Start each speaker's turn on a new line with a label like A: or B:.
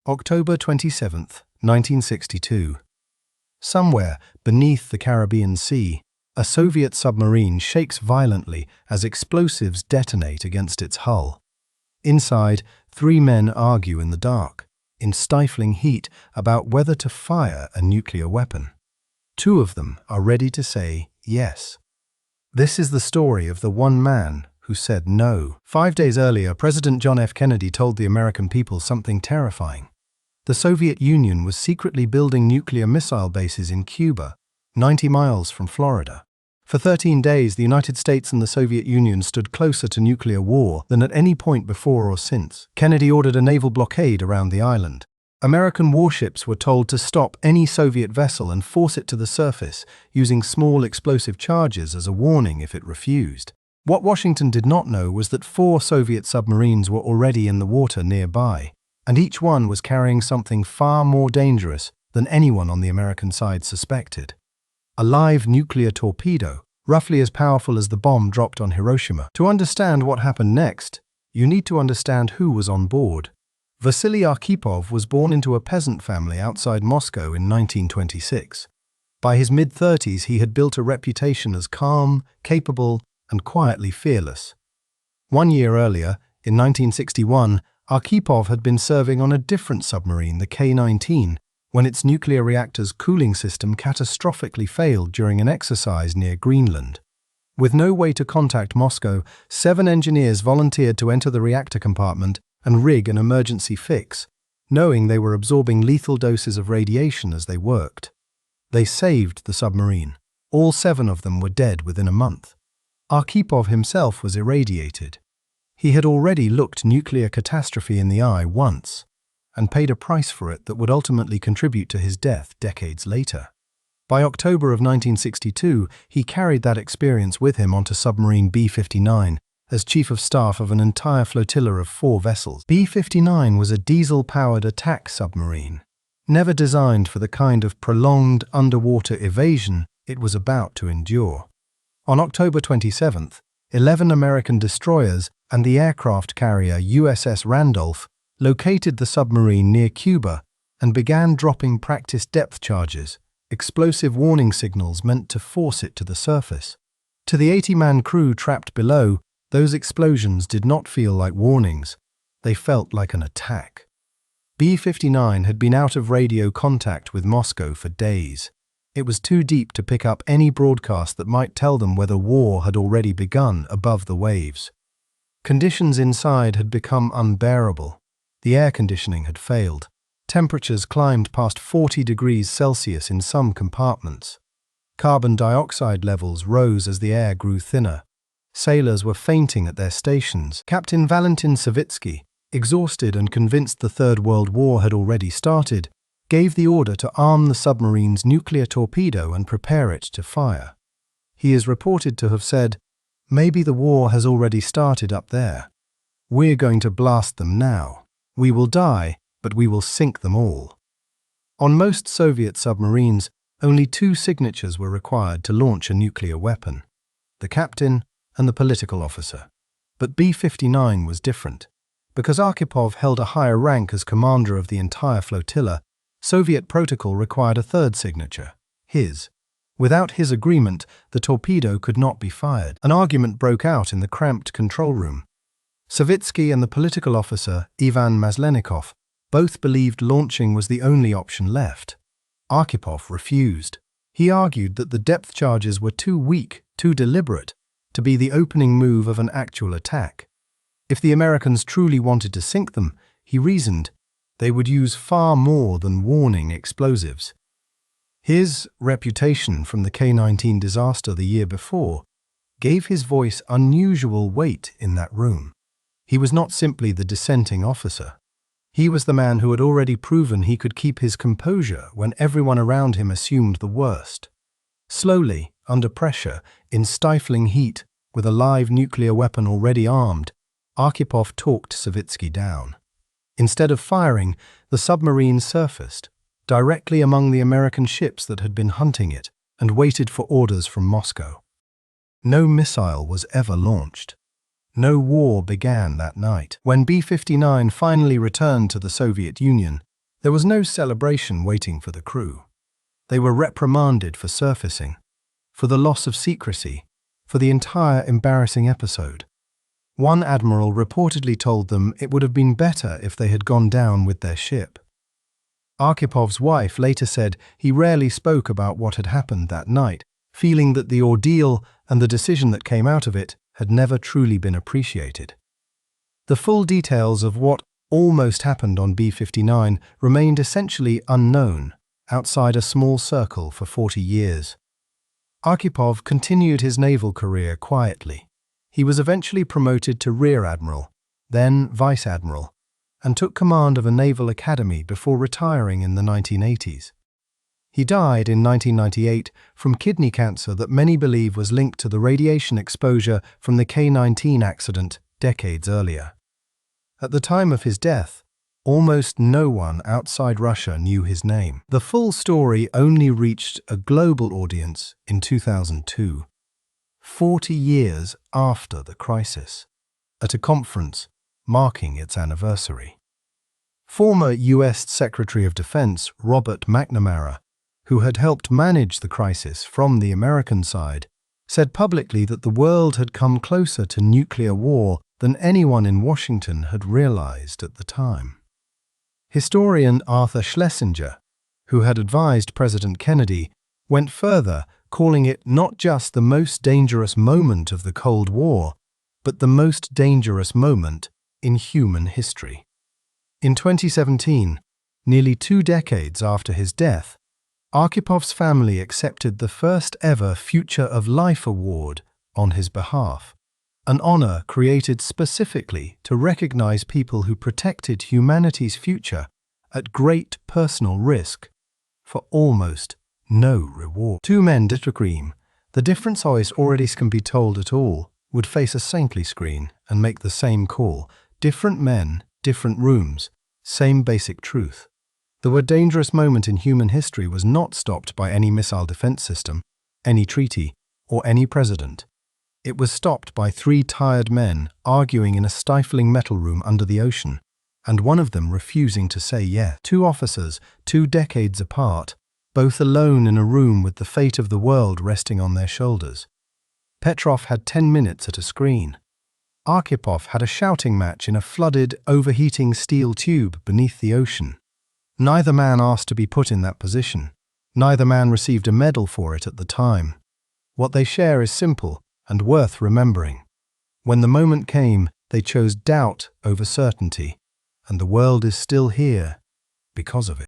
A: October 27th, 1962. Somewhere beneath the Caribbean Sea, a Soviet submarine shakes violently as explosives detonate against its hull. Inside, 3 men argue in the dark, in stifling heat, about whether to fire a nuclear weapon. 2 of them are ready to say yes. This is the story of the one man who said no. 5 days earlier, President John F. Kennedy told the American people something terrifying. The Soviet Union was secretly building nuclear missile bases in Cuba, 90 miles from Florida. For 13 days, the United States and the Soviet Union stood closer to nuclear war than at any point before or since. Kennedy ordered a naval blockade around the island. American warships were told to stop any Soviet vessel and force it to the surface, using small explosive charges as a warning if it refused. What Washington did not know was that 4 Soviet submarines were already in the water nearby, and each one was carrying something far more dangerous than anyone on the American side suspected. A live nuclear torpedo, roughly as powerful as the bomb dropped on Hiroshima. To understand what happened next, you need to understand who was on board. Vasily Arkhipov was born into a peasant family outside Moscow in 1926. By his mid-30s, he had built a reputation as calm, capable, and quietly fearless. 1 year earlier, in 1961, Arkhipov had been serving on a different submarine, the K-19, when its nuclear reactor's cooling system catastrophically failed during an exercise near Greenland. With no way to contact Moscow, 7 engineers volunteered to enter the reactor compartment and rig an emergency fix, knowing they were absorbing lethal doses of radiation as they worked. They saved the submarine. All 7 of them were dead within a month. Arkhipov himself was irradiated. He had already looked nuclear catastrophe in the eye once, and paid a price for it that would ultimately contribute to his death decades later. By October of 1962, he carried that experience with him onto submarine B-59 as chief of staff of an entire flotilla of 4 vessels. B-59 was a diesel-powered attack submarine, never designed for the kind of prolonged underwater evasion it was about to endure. On October 27th, 11 American destroyers and the aircraft carrier USS Randolph located the submarine near Cuba and began dropping practice depth charges, explosive warning signals meant to force it to the surface. To the 80-man crew trapped below, those explosions did not feel like warnings. They felt like an attack. B-59 had been out of radio contact with Moscow for days. It was too deep to pick up any broadcast that might tell them whether war had already begun above the waves. Conditions inside had become unbearable. The air conditioning had failed. Temperatures climbed past 40 degrees Celsius in some compartments. Carbon dioxide levels rose as the air grew thinner. Sailors were fainting at their stations. Captain Valentin Savitsky, exhausted and convinced the Third World War had already started, gave the order to arm the submarine's nuclear torpedo and prepare it to fire. He is reported to have said, "Maybe the war has already started up there. We're going to blast them now. We will die, but we will sink them all." On most Soviet submarines, only 2 signatures were required to launch a nuclear weapon: the captain and the political officer. But B-59 was different. Because Arkhipov held a higher rank as commander of the entire flotilla, Soviet protocol required a 3rd signature, his. Without his agreement, the torpedo could not be fired. An argument broke out in the cramped control room. Savitsky and the political officer, Ivan Maslenikov, both believed launching was the only option left. Arkhipov refused. He argued that the depth charges were too weak, too deliberate, to be the opening move of an actual attack. If the Americans truly wanted to sink them, he reasoned, they would use far more than warning explosives. His reputation from the K-19 disaster the year before gave his voice unusual weight in that room. He was not simply the dissenting officer. He was the man who had already proven he could keep his composure when everyone around him assumed the worst. Slowly, under pressure, in stifling heat, with a live nuclear weapon already armed, Arkhipov talked Savitsky down. Instead of firing, the submarine surfaced, directly among the American ships that had been hunting it and waited for orders from Moscow. No missile was ever launched. No war began that night. When B-59 finally returned to the Soviet Union, There was no celebration waiting for the crew. They were reprimanded for surfacing, for the loss of secrecy, for the entire embarrassing episode. One admiral reportedly told them it would have been better if they had gone down with their ship. Arkhipov's wife later said he rarely spoke about what had happened that night, feeling that the ordeal and the decision that came out of it had never truly been appreciated. The full details of what almost happened on B-59 remained essentially unknown outside a small circle for 40 years. Arkhipov continued his naval career quietly. He was eventually promoted to Rear Admiral, then Vice Admiral, and took command of a naval academy before retiring in the 1980s. He died in 1998 from kidney cancer that many believe was linked to the radiation exposure from the K-19 accident decades earlier. At the time of his death, almost no one outside Russia knew his name. The full story only reached a global audience in 2002, 40 years after the crisis, at a conference marking its anniversary. Former US Secretary of Defense Robert McNamara, who had helped manage the crisis from the American side, said publicly that the world had come closer to nuclear war than anyone in Washington had realized at the time. Historian Arthur Schlesinger, who had advised President Kennedy, went further, calling it not just the most dangerous moment of the Cold War, but the most dangerous moment in human history. In 2017, nearly 2 decades after his death, Arkhipov's family accepted the first ever Future of Life Award on his behalf, an honor created specifically to recognize people who protected humanity's future at great personal risk for almost no reward. Two men disagree. The difference already can be told at all would face a saintly screen and make the same call. Different men, different rooms, same basic truth. The word dangerous moment in human history was not stopped by any missile defense system, any treaty, or any president. It was stopped by 3 tired men arguing in a stifling metal room under the ocean, and one of them refusing to say yes. 2 officers, 2 decades apart, both alone in a room with the fate of the world resting on their shoulders. Petrov had 10 minutes at a screen. Arkhipov had a shouting match in a flooded, overheating steel tube beneath the ocean. Neither man asked to be put in that position. Neither man received a medal for it at the time. What they share is simple and worth remembering. When the moment came, they chose doubt over certainty, and the world is still here because of it.